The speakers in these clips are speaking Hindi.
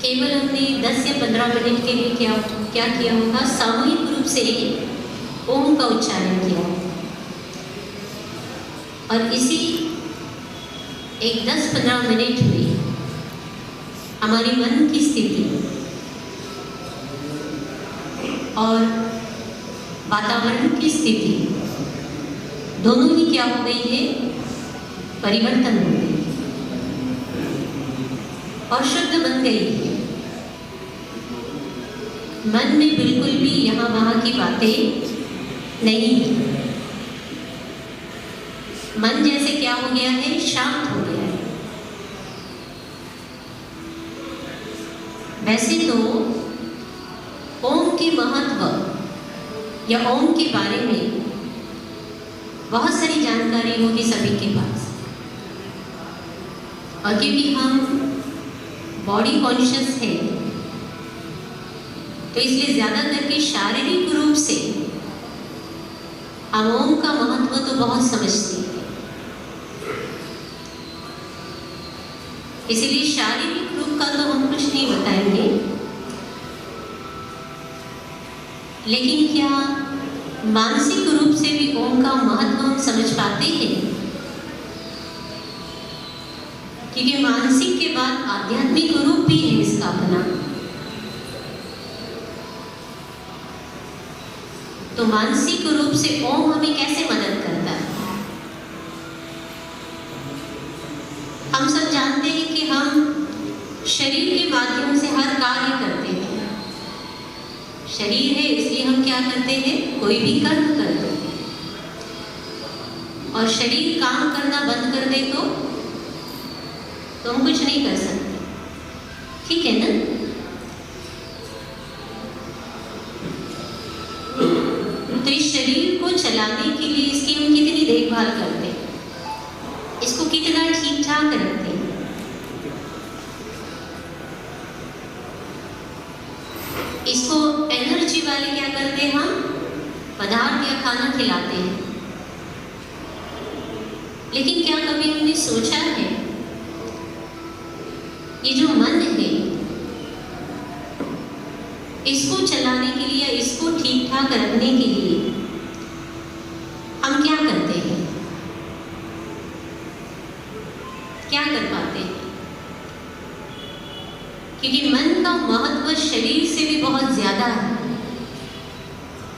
केवल हमने 10 या 15 मिनट के लिए क्या किया होगा, सामूहिक रूप से ओम का उच्चारण किया और इसी एक 10-15 मिनट में हमारी मन की स्थिति और वातावरण की स्थिति दोनों ही क्या हो गई है, परिवर्तन हो गई और शुद्ध बन गई है। मन में बिल्कुल भी यहाँ वहाँ की बातें नहीं है। मन जैसे क्या हो गया है, शांत हो गया है। वैसे तो ओम के महत्व या ओम के बारे में बहुत सारी जानकारी होगी सभी के पास, और क्योंकि हम बॉडी कॉन्शियस है तो इसलिए ज़्यादा करके शारीरिक रूप से हम ओम का महत्व तो बहुत समझते हैं। इसलिए शारीरिक रूप का तो हम कुछ नहीं बताएंगे, लेकिन क्या मानसिक रूप से भी ओम का महत्व हम समझ पाते हैं? क्योंकि मानसिक के बाद आध्यात्मिक रूप भी है इसका अपना। तो मानसिक रूप से ओम हमें कैसे मदद करता है? हम सब जानते हैं कि हम शरीर के माध्यम से हर कार्य करते हैं। शरीर है इसलिए हम क्या करते हैं, कोई भी कर्म करते हैं, और शरीर काम करना बंद कर दे तो हम कुछ नहीं कर सकते, ठीक है ना? तो इस शरीर को चलाने के लिए इसकी हम कितनी देखभाल करते हैं, इसको कितना ठीक ठाक रखते हैं। इसको एनर्जी वाले क्या करते हैं, हम पदार्थ या खाना खिलाते हैं। लेकिन क्या कभी हमने सोचा है, ये जो मन है इसको चलाने के लिए, इसको ठीक ठाक रखने के लिए हम क्या करते हैं, क्या कर पाते हैं? क्योंकि मन का महत्व शरीर से भी बहुत ज्यादा है।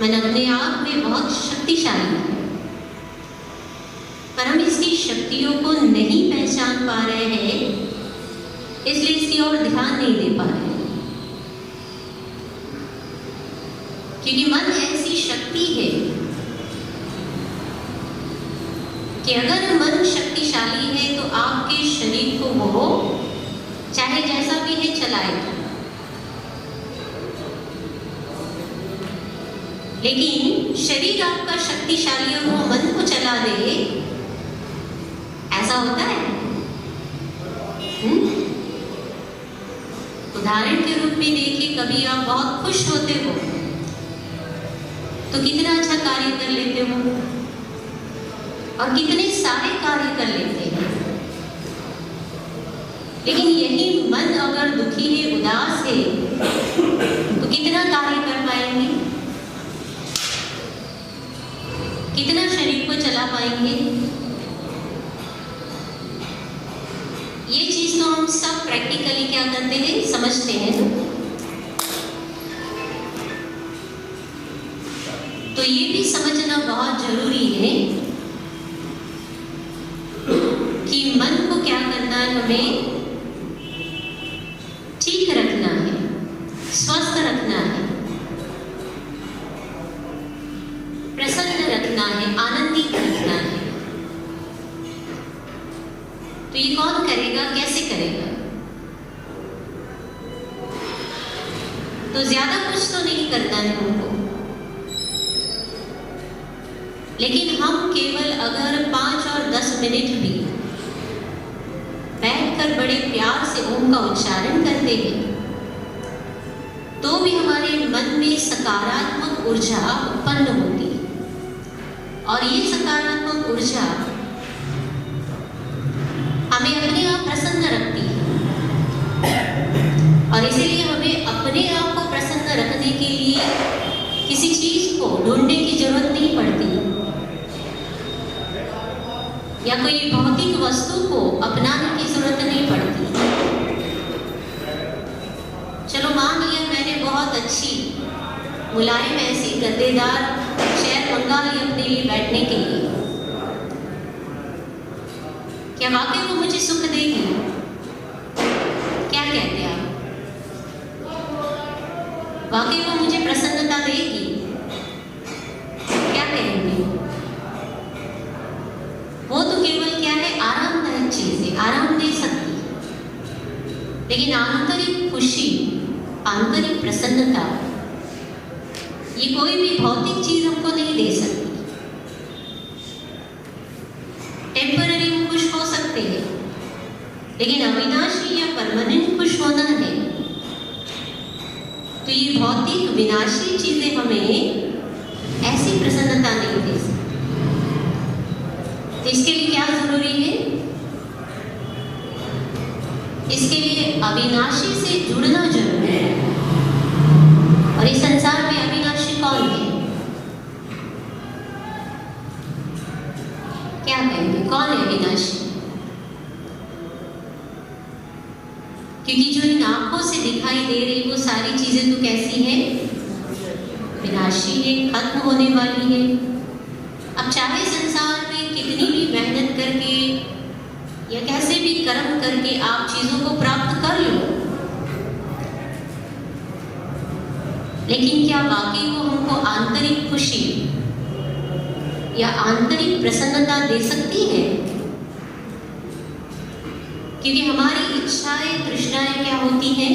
मन अपने आप में बहुत शक्तिशाली है, पर हम इसकी शक्तियों को नहीं पहचान पा रहे हैं, इसलिए इसकी ओर ध्यान नहीं दे पा रहे। क्योंकि मन ऐसी शक्ति है कि अगर मन शक्तिशाली है तो आपके शरीर को वो चाहे जैसा भी है चलाएगा। लेकिन शरीर आपका शक्तिशाली और वो मन को चला दे, ऐसा होता है? उदाहरण के रूप में देखिए, कभी आप बहुत खुश होते हो तो कितना अच्छा कार्य कर लेते हो और कितने सारे कार्य कर लेते हैं। लेकिन यही मन अगर दुखी है, उदास है, तो कितना कार्य कर पाएंगे, कितना शरीर को चला पाएंगे? ये चीज तो हम सब प्रैक्टिकली क्या करते हैं, समझते हैं। तो ये भी समझना बहुत जरूरी है कि मन को क्या करना है, हमें ठीक रखना है, स्वस्थ रखना है, प्रसन्न रखना है, आनंदित रखना है। तो ये कौन करेगा, कैसे करेगा? तो ज्यादा कुछ तो नहीं करना है हमको, लेकिन हम केवल अगर 5 और 10 मिनट भी बैठकर बड़े प्यार से ओम का उच्चारण करते हैं, तो भी हमारे मन में सकारात्मक ऊर्जा उत्पन्न होती है। और ये सकारात्मक ऊर्जा हमें अपने आप प्रसन्न रखती है और इसीलिए हमें अपने आप को प्रसन्न रखने के लिए किसी चीज को ढूंढने की जरूरत नहीं पड़ती, या कोई भौतिक वस्तु को अपनाने की जरूरत नहीं पड़ती। चलो मान लिया मैंने बहुत अच्छी मुलायम ऐसी गद्देदार चेयर मंगा ली अपने लिए बैठने के लिए, क्या वाकई वो मुझे सुख देगी? क्या कहते हैं आप? वाकई वो मुझे प्रसन्नता देगी? क्या कहेंगे? वो तो केवल क्या है, आरामदायक चीज है, आराम दे सकती, लेकिन आंतरिक खुशी, आंतरिक प्रसन्नता ये कोई भी भौतिक चीज हमको नहीं दे सकती। टेम्पररी हम खुश हो सकते हैं, लेकिन अविनाशी या परमानेंट खुश होना है तो ये भौतिक विनाशी चीजें हमें ऐसी प्रसन्नता नहीं दे सकती। तो इसके लिए क्या जरूरी है? इसके लिए अविनाशी से जुड़ना जरूरी है। और इस संसार में अविनाशी कौन है? क्या कहेंगे, कौन है अविनाशी? क्योंकि जो इन आंखों से दिखाई दे रही वो सारी चीजें तो कैसी हैं? विनाशी है, खत्म होने वाली है। अब चाहे संसार में कितनी भी मेहनत करके या कैसे भी कर्म करके आप चीजों को प्राप्त कर लो, लेकिन क्या वाकई वो हमको आंतरिक खुशी या आंतरिक प्रसन्नता दे सकती है? क्योंकि हमारी इच्छाएं, तृष्णाएं क्या होती हैं?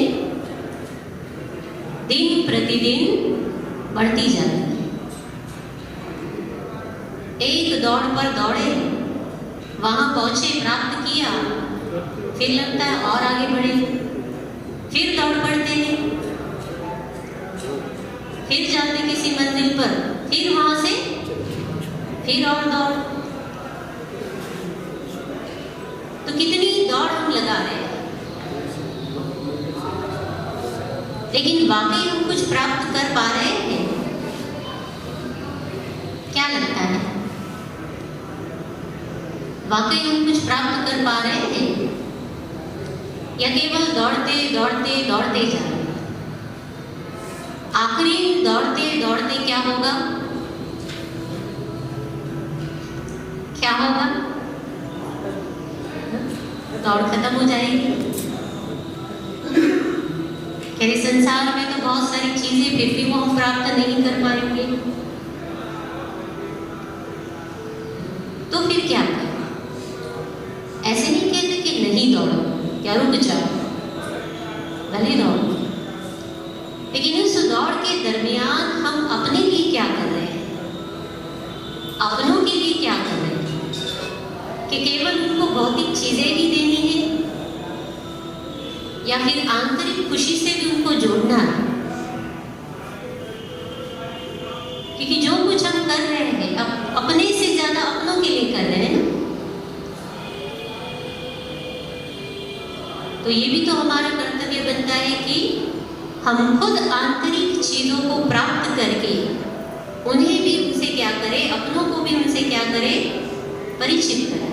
दिन प्रतिदिन बढ़ती जाती है। एक दौड़ पर दौड़े, वहां पहुंचे, प्राप्त किया, फिर लगता है और आगे बढ़े, फिर दौड़ पड़ते हैं, फिर जाते किसी मंजिल पर, फिर वहां से फिर और दौड़। तो कितनी दौड़ हम लगा रहे हैं, लेकिन वाकई हम कुछ प्राप्त कर पा रहे हैं? क्या लगता है, वाकई हम कुछ प्राप्त कर पा रहे हैं या केवल दौड़ते दौड़ते दौड़ते जा रहे हैं? आखिरी दौड़ते दौड़ते क्या होगा? क्या होगा? दौड़ खत्म हो जाएगी। कहते संसार में तो बहुत सारी चीजें फिर भी वो हम प्राप्त नहीं कर पाएंगे, तो फिर क्या करें? ऐसे नहीं कहते कि नहीं दौड़ो, क्या रुक जाओ, भले दौड़ो, लेकिन उस दौड़ के दरमियान हम अपने लिए क्या कर रहे हैं? अपनों के लिए क्या कर रहे हैं? कि केवल उनको भौतिक चीजें ही देनी है या फिर आंतरिक खुशी से भी उनको जोड़ना है? क्योंकि जो कुछ हम कर रहे हैं अपने से ज्यादा अपनों के लिए कर रहे हैं ना, तो ये भी तो हमारा कर्तव्य बनता है कि हम खुद आंतरिक चीजों को प्राप्त करके उन्हें भी उनसे क्या करें, अपनों को भी उनसे क्या करें, परिचित कराएं।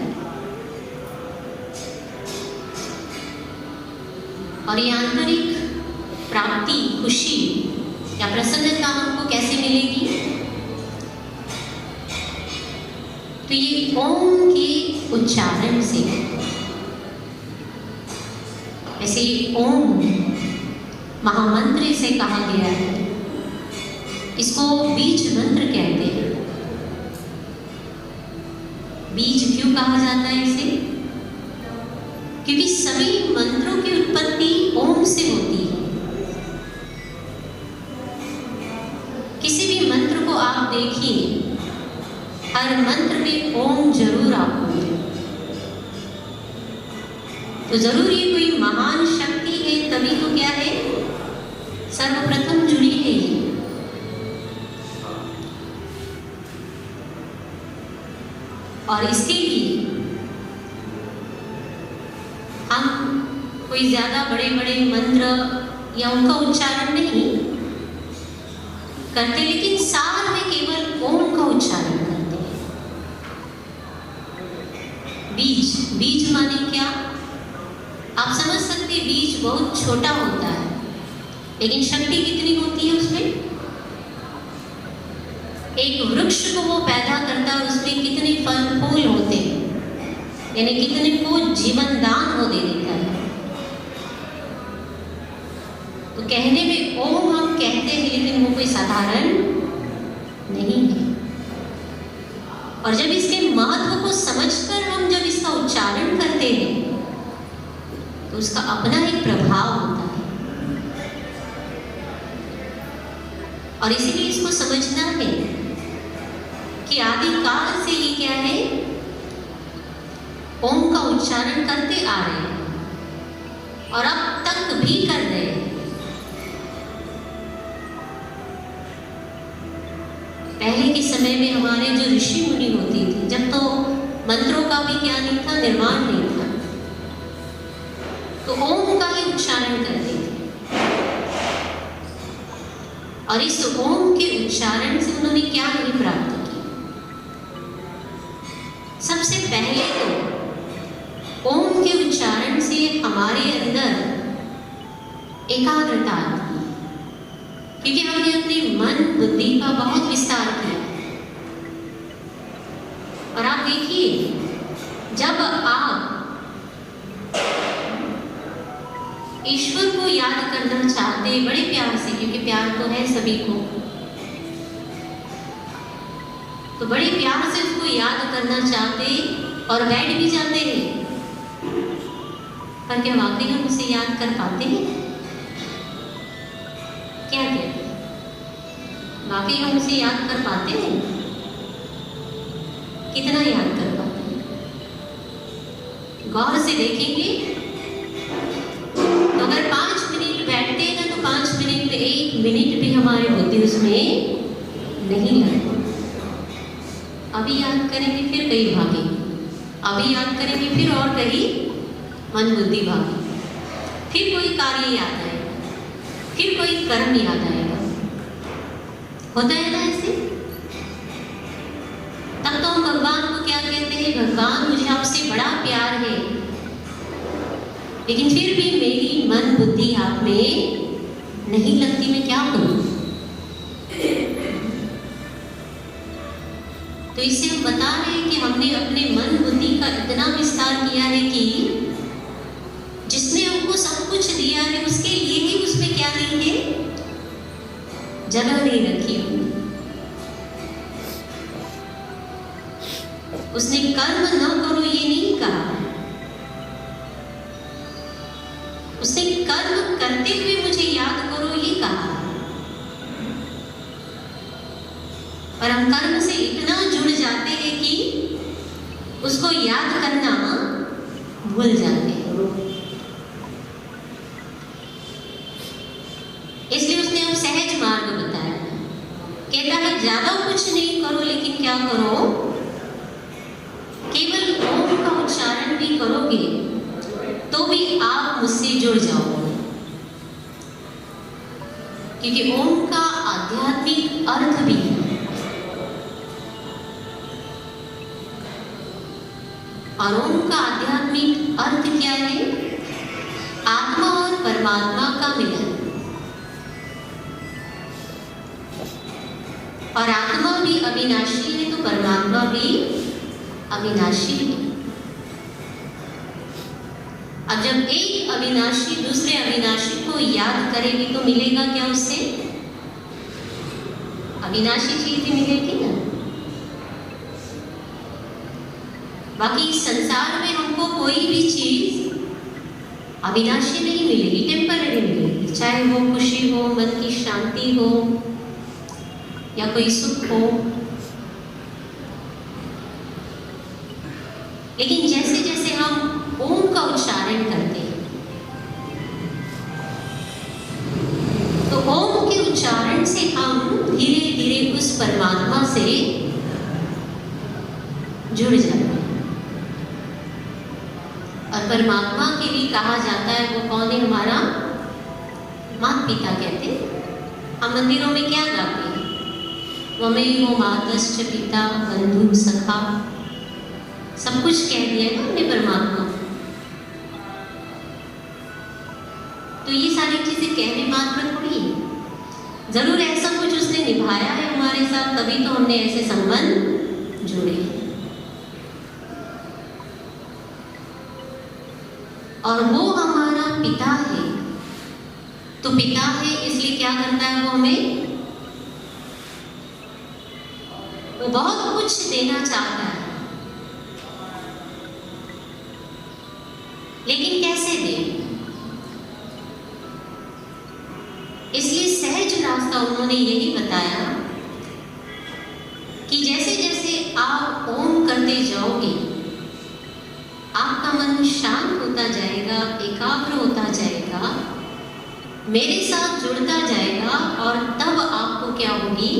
और ये आंतरिक प्राप्ति, खुशी या प्रसन्नता हमको कैसे मिलेगी? तो ये ओम के उच्चारण से। वैसे ओम महामंत्र से कहा गया है, इसको बीज मंत्र कहते हैं। बीज क्यों कहा जाता है इसे? क्योंकि सभी मंत्रों की उत्पत्ति ओम से होती है। किसी भी मंत्र को आप देखिए, हर मंत्र में ओम जरूर आपको मिले। तो जरूर ये कोई महान शक्ति है, तभी तो क्या है, सर्वप्रथम जुड़ी है ये। और इसके लिए हम कोई ज्यादा बड़े बड़े मंत्र या उनका उच्चारण नहीं करते, लेकिन सार में केवल ओम का उच्चारण करते हैं। बीज, बीज माने क्या? आप समझ सकते हैं, बीज बहुत छोटा होता है, लेकिन शक्ति कितनी होती है उसमें। एक वृक्ष को वो पैदा करता है, उसमें कितने फल फूल होते हैं, यानी कितने को जीवन दान वो दे देता है। तो कहने में ओम हम कहते हैं, लेकिन वो कोई साधारण नहीं है। और जब इसके महत्व को समझकर हम जब इसका उच्चारण करते हैं तो उसका अपना एक प्रभाव होता है। और इसीलिए इसको समझना है कि आदिकाल से ये क्या है, ओम का उच्चारण करते आ रहे हैं और अब तक भी कर रहे हैं। पहले के समय में हमारे जो ऋषि मुनि होती थी, जब तो मंत्रों का भी क्या नहीं था, निर्माण नहीं था, तो ओम का ही उच्चारण करते थे। और इस ओम के उच्चारण से उन्होंने क्या नहीं प्राप्त की। सबसे पहले तो ओम के उच्चारण से हमारे अंदर एकाग्रता आती है, क्योंकि हमने अपने मन बुद्धि का बहुत विस्तार किया। और आप देखिए, जब आप ईश्वर को याद करना चाहते हैं बड़े प्यार से, क्योंकि प्यार तो है सभी को, तो बड़े प्यार से उसको याद करना चाहते और बैठ भी जाते हैं, पर क्या वाकई हम उसे याद कर पाते हैं? क्या कहते हैं, वाकई हम उसे याद कर पाते हैं? कितना याद कर पाते हैं? गौर से देखेंगे तो अगर 5 मिनट बैठते हैं ना, तो 5 मिनट में 1 मिनट भी हमारी बुद्धि उसमें नहीं लगती। अभी याद करेंगे फिर कहीं भागेंगे, अभी याद करेंगे फिर और कहीं मन बुद्धि भागे, फिर कोई कार्य याद आएगा, फिर कोई कर्म याद आएगा। होता है ना ऐसे? तब तो हम भगवान को क्या कहते हैं, भगवान मुझे आपसे बड़ा प्यार है, लेकिन फिर भी मेरी मन बुद्धि आप में नहीं लगती, मैं क्या करूं? तो इससे हम बता रहे हैं कि हमने अपने मन बुद्धि का इतना विस्तार किया है कि जिसने हमको सब कुछ दिया है उसके लिए ही उसमें क्या नहीं है, जगह नहीं रखी हमने। उसने कर्म न करो ये नहीं कहा, उसने कर्म करते हुए मुझे याद करो ये कहा। और हम कर्म से इतना जुड़ जाते हैं कि उसको याद करना भूल जाते हैं। इसलिए उसने हम सहज मार्ग बताया, कहता है ज्यादा कुछ नहीं करो, लेकिन क्या करो, केवल ओम का उच्चारण भी करोगे तो भी आप मुझसे जुड़ जाओगे, क्योंकि ओम का आध्यात्मिक अर्थ भी है। और ओम का आध्यात्मिक अर्थ क्या है? आत्मा और परमात्मा का मिलन। और आत्मा भी अविनाशी है तो परमात्मा भी अविनाशी है। अब जब एक अविनाशी दूसरे अविनाशी को याद करेगी तो मिलेगा क्या उससे? अविनाशी चीज ही मिलेगी ना। बाकी इस संसार में हमको कोई भी चीज अविनाशी नहीं मिलेगी, टेम्पररी मिलेगी, चाहे वो खुशी हो, मन की शांति हो या कोई सुख हो। लेकिन जैसे जैसे हम ओम का उच्चारण करते हैं तो ओम के उच्चारण से हम धीरे धीरे उस परमात्मा से जुड़ जाते हैं। और परमात्मा के लिए कहा जाता है वो कौन है? हमारा माता पिता कहते हैं। हम मंदिरों में क्या गाते हैं? त्वमेव मातश्च पिता बंधु सखा, सब कुछ कह दिया ना हमने परमात्मा। तो ये सारी चीजें कहने मात्र थोड़ी है, जरूर ऐसा कुछ उसने निभाया है हमारे साथ, तभी तो हमने ऐसे संबंध जुड़े हैं। और वो हमारा पिता है, तो पिता है इसलिए क्या करता है वो हमें, वो बहुत कुछ देना चाहता है, लेकिन कैसे दे? इसलिए सहज रास्ता उन्होंने यही बताया कि जैसे जैसे आप ओम करते जाओगे, आपका मन शांत होता जाएगा, एकाग्र होता जाएगा, मेरे साथ जुड़ता जाएगा, और तब आपको क्या होगी,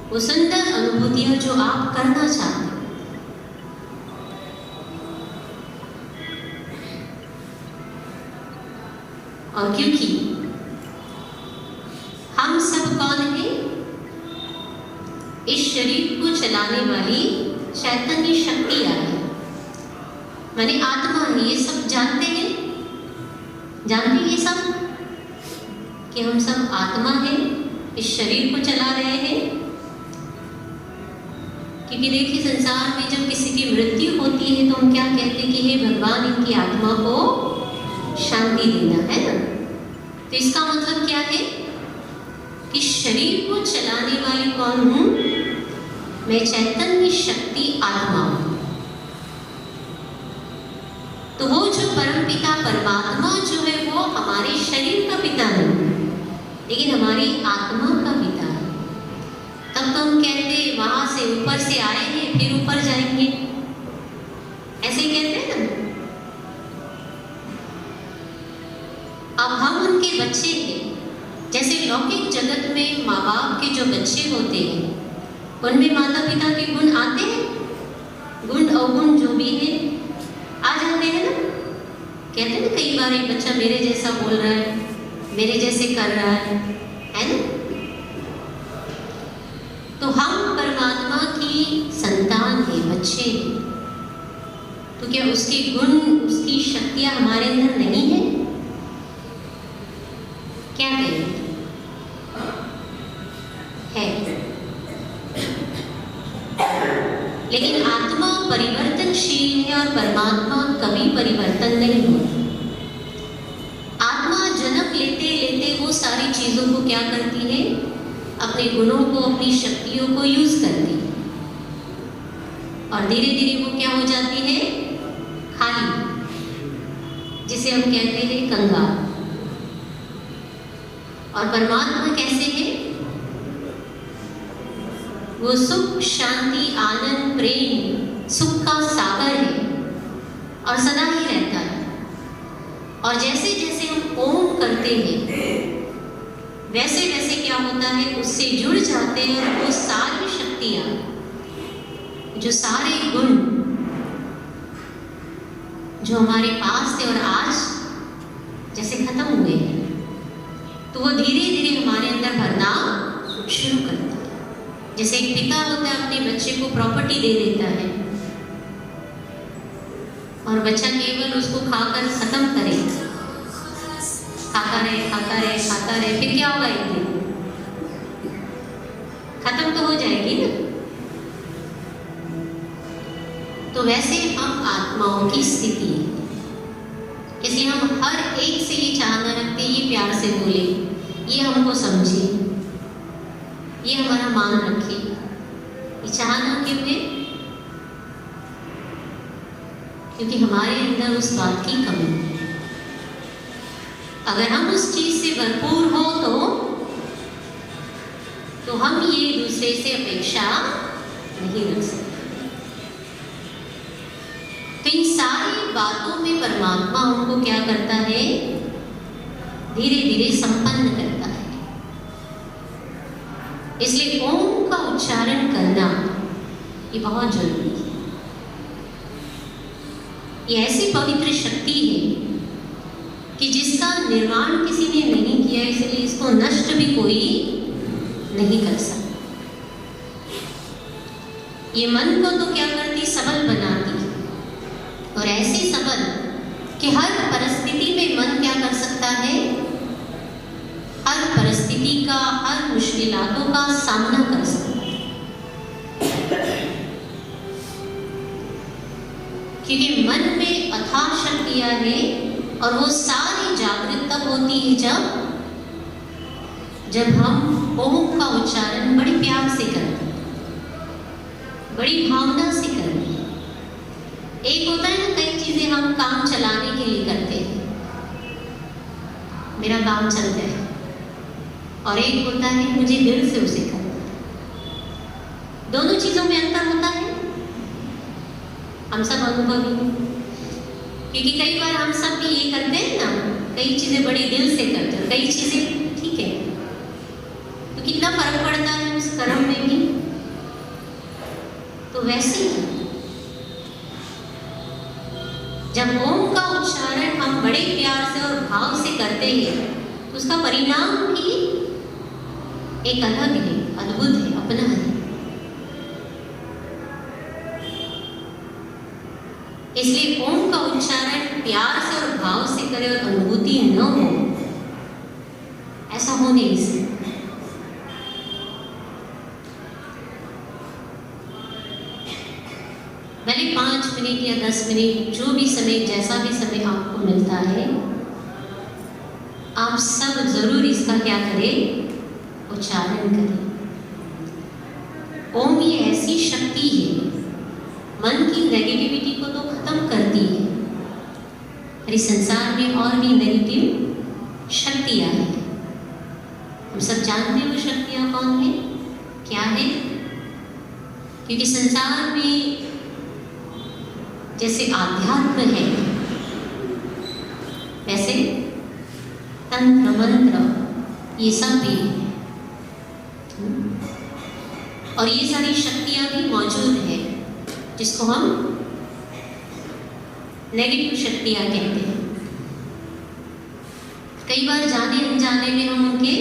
वो सुंदर अनुभूतियां जो आप करना चाहते हैं। और क्योंकि हम सब कौन हैं? इस शरीर को चलाने वाली चैतन्य शक्तियां है, माने आत्मा है। ये सब जानते हैं, जानते हैं ये सब कि हम सब आत्मा हैं, इस शरीर को चला रहे हैं। क्योंकि देखिए संसार में जब किसी की मृत्यु होती है तो हम क्या कहते हैं कि हे भगवान इनकी आत्मा को शांति देना, है ना। तो इसका मतलब क्या है कि शरीर को चलाने वाली कौन हूं? मैं चैतन्य शक्ति आत्मा हूं। तो वो जो परमपिता परमात्मा जो है वो हमारे शरीर का पिता नहीं, लेकिन हमारी आत्मा का पिता है। तब तो हम कहते वहां से ऊपर से आए हैं फिर ऊपर जाएंगे, ऐसे ही कहते हैं ना। अब हम उनके बच्चे हैं। जैसे लौकिक जगत में माँ बाप के जो बच्चे होते हैं उनमें माता पिता के गुण आते हैं, गुण अवगुण जो भी है आ जाते हैं ना। कहते हैं ना कई बार एक बच्चा मेरे जैसा बोल रहा है, मेरे जैसे कर रहा है ना। तो हम परमात्मा की संतान है, बच्चे हैं, तो क्या उसके गुण उसकी शक्तियां हमारे अंदर नहीं है? क्या कहें? है, लेकिन आत्मा परिवर्तनशील है और परमात्मा कभी परिवर्तन नहीं होता। आत्मा जन्म लेते लेते वो सारी चीजों को क्या करती है, अपने गुणों को, अपनी शक्तियों को यूज करती है, और धीरे धीरे वो क्या हो जाती है, खाली, जिसे हम कहते हैं कंगाल। और परमात्मा कैसे है? वो सुख शांति आनंद प्रेम सुख का सागर है और सदा ही रहता है। और जैसे जैसे हम ओम करते हैं वैसे वैसे क्या होता है, उससे जुड़ जाते हैं, और वो सारी शक्तियां, जो सारे गुण जो हमारे पास थे और आज जैसे खत्म हुए हैं, तो वो धीरे धीरे हमारे अंदर भरना शुरू करता है। जैसे एक पिता होता है अपने बच्चे को प्रॉपर्टी दे देता है, और बच्चा केवल उसको खाकर खत्म करे, खाता रहे खाता रहे खाता रहे, फिर क्या होगा, एक दिन खत्म तो हो जाएगी ना। तो वैसे हम आत्माओं की स्थिति है, इसलिए हम हर एक से ये चाहना रखते हैं, ये प्यार से बोले, ये हमको समझे, ये हमारा मान रखे। ये चाहना क्यों है? क्योंकि हमारे अंदर उस बात की कमी है। अगर हम उस चीज से भरपूर हो तो हम ये दूसरे से अपेक्षा नहीं रख सकते। तो इन सारी बातों में परमात्मा हमको क्या करता है, धीरे धीरे संपन्न करता है। इसलिए ओम का उच्चारण करना ये बहुत जरूरी है। ये ऐसी पवित्र शक्ति है कि जिसका निर्माण किसी ने नहीं किया, इसलिए इसको नष्ट भी कोई नहीं कर सकता। ये मन को तो क्या करती, सबल बनाती, और ऐसे सबल कि हर परिस्थिति में मन क्या कर सकता है, हर परिस्थिति का, हर मुश्किलातों का सामना कर सकता है। क्योंकि मन में अथाह शक्तियां हैं, और वो सारी जागृत तब होती है जब हम ओम का उच्चारण बड़े प्यार से करते हैं, बड़ी भावना से करते हैं। एक होता है ना, कई चीजें हम काम चलाने के लिए करते हैं, मेरा काम चल जाए, और एक होता है मुझे दिल से उसे करना है। दोनों चीजों में अंतर होता है, हम सब अनुभवी, क्योंकि कई बार हम सब भी ये करते हैं ना, कई चीजें बड़े दिल से करते हैं, कई चीजें ठीक है, तो कितना फर्क पड़ता है उस कर्म में भी। तो वैसे ही जब ओम का उच्चारण हम बड़े प्यार से और भाव से करते हैं, तो उसका परिणाम भी एक अलग है, अद्भुत है, अपना है। इसलिए ओम का उच्चारण प्यार से और भाव से करें और अनुभूति न हो, ऐसा हो नहीं सकता। भले 5 मिनट या 10 मिनट, जो भी समय, जैसा भी समय आपको मिलता है, आप सब जरूर इसका क्या करें, उच्चारण करें। ओम ये ऐसी शक्ति है, मन की नेगेटिविटी को तो खत्म करती है। इस संसार में और भी नेगेटिव शक्तियां हैं, हम सब जानते हैं वो शक्तियां कौन है, क्या है। क्योंकि संसार में जैसे आध्यात्म है, वैसे तंत्र मंत्र ये सब भी है, और ये सारी शक्तियां भी मौजूद है, जिसको हम नेगेटिव शक्तियां कहते हैं। कई बार जाने अनजाने में हम उनके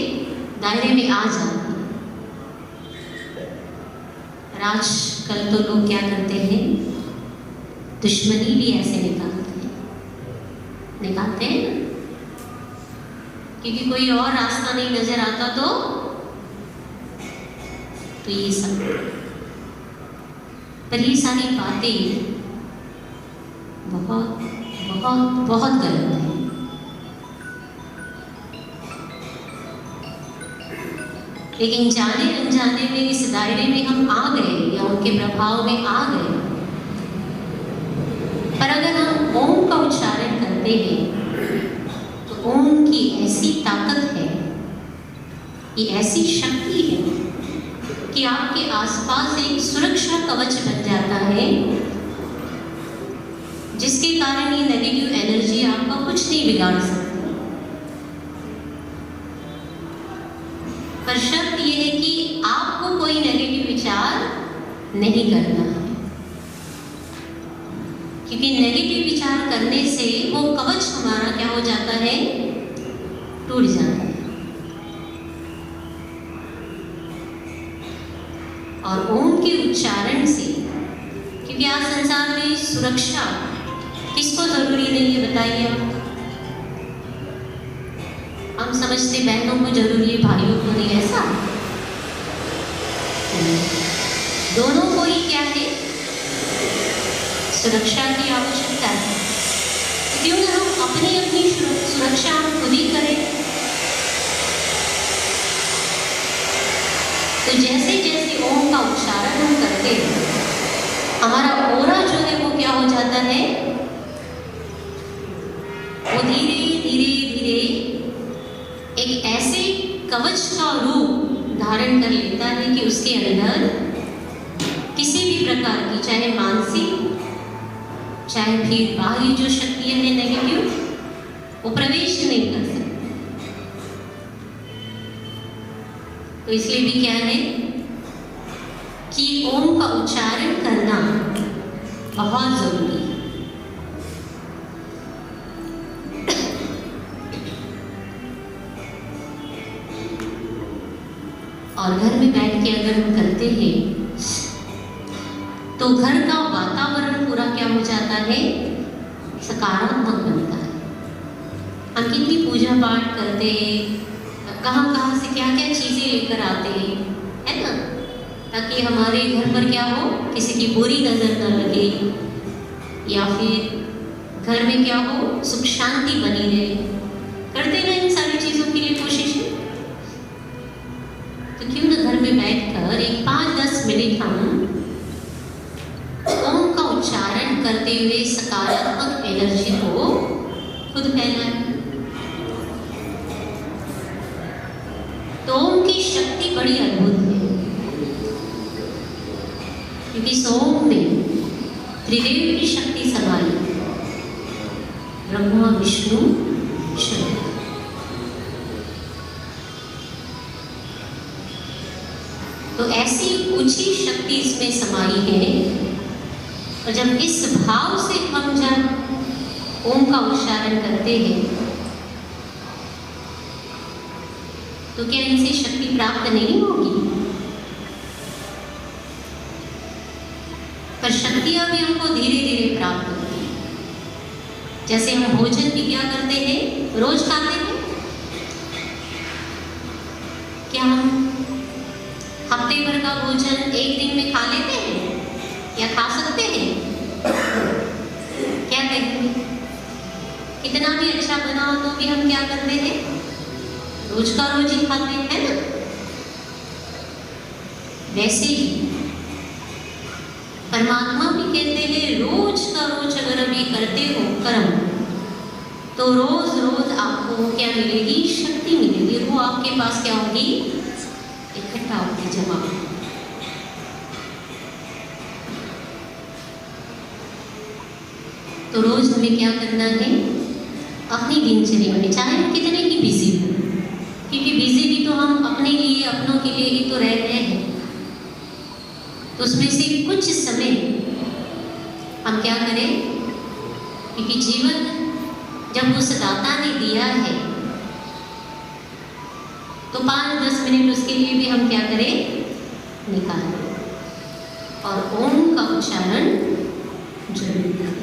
दायरे में आ जाते हैं। और आजकल तो लोग क्या करते हैं, दुश्मनी भी ऐसे निकालते हैं ना, क्योंकि कोई और रास्ता नहीं नजर आता, तो ये सब, पर ये सारी बातें बहुत बहुत बहुत गलत है। लेकिन जाने अनजाने में इस दायरे में हम आ गए या उनके प्रभाव में आ गए। पर अगर हम ओम का उच्चारण करते हैं, तो ओम की ऐसी ताकत है, ये ऐसी शक्ति है कि आपके आसपास एक सुरक्षा कवच बन जाता है, जिसके कारण ये नेगेटिव एनर्जी आपका कुछ नहीं बिगाड़ सकती। पर शर्त ये है कि आपको कोई नेगेटिव विचार नहीं करना है, क्योंकि नेगेटिव विचार करने से वो कवच हमारा क्या हो जाता है, टूट जाता है। और ओम के उच्चारण से, क्योंकि आज संसार में सुरक्षा किसको जरूरी नहीं है, बताइए आप। हम समझते बहनों को जरूरी है, भाइयों को नहीं, ऐसा दोनों को ही क्या है, सुरक्षा की आवश्यकता है। क्यों ना हम अपनी सुरक्षा हम खुद ही करें। तो जैसे जैसे ओम का उच्चारण हम करते हैं, हमारा ओरा जो है वो क्या हो जाता है, वो धीरे धीरे धीरे एक ऐसे कवच का रूप धारण कर लेता है कि उसके अंदर किसी भी प्रकार की, चाहे मानसिक चाहे फिर बाह्य जो शक्तियां हैं नेगेटिव, वो प्रवेश नहीं कर सकती। तो इसलिए भी क्या है कि ओम का उच्चारण करना बहुत जरूरी है। और घर में बैठ के अगर हम करते हैं तो घर का वातावरण पूरा क्या हो जाता है, सकारात्मक बनता है। हम कितनी पूजा पाठ करते हैं, कहाँ कहाँ से क्या क्या चीज़ें लेकर आते हैं, है ना, ताकि हमारे घर पर क्या हो, किसी की बुरी नज़र न लगे, या फिर घर में क्या हो, सुख शांति बनी रहे। करते ना इन सारी चीज़ों के लिए कोशिश। तो क्यों ना घर में बैठकर एक 5-10 मिनट हम ओम का उच्चारण करते हुए सकारात्मक एनर्जी को खुद फैलाएं। तो ओम की शक्ति बड़ी अद्भुत है, क्योंकि इस ओम में त्रिदेव की शक्ति समाई, ब्रह्मा विष्णु शंकर। तो ऐसी ऊंची शक्ति इसमें समाई है। और जब इस भाव से हम जब ओम का उच्चारण करते हैं तो क्या इनसे शक्ति प्राप्त नहीं होगी? पर शक्तियां भी हमको धीरे धीरे प्राप्त होती है। जैसे हम भोजन भी क्या करते हैं, रोज खाते हैं। क्या हम हफ्ते भर का भोजन एक दिन में खा लेते हैं या खा सकते हैं? क्या कहेंगे? कितना भी अच्छा बना हो तो भी हम क्या करते हैं, रोज का रोज ही खाते हैं ना। वैसे ही परमात्मा भी कहते हैं, रोज का रोज अगर हम ये करते हो कर्म, तो रोज रोज आपको क्या मिलेगी, शक्ति मिलेगी। वो आपके पास क्या होगी, इकट्ठा होगी, जमा। तो रोज हमें क्या करना है, अपनी दिनचर्या में, चाहे हम कितने ही बिजी हो, क्योंकि बिजी भी तो हम अपने लिए, अपनों के लिए ही तो रह रहे हैं। तो उसमें से कुछ समय हम क्या करें, क्योंकि जीवन जब उस दाता ने दिया है तो 5-10 मिनट उसके लिए भी हम क्या करें, निकालें और ओम का उच्चारण जरूर करें।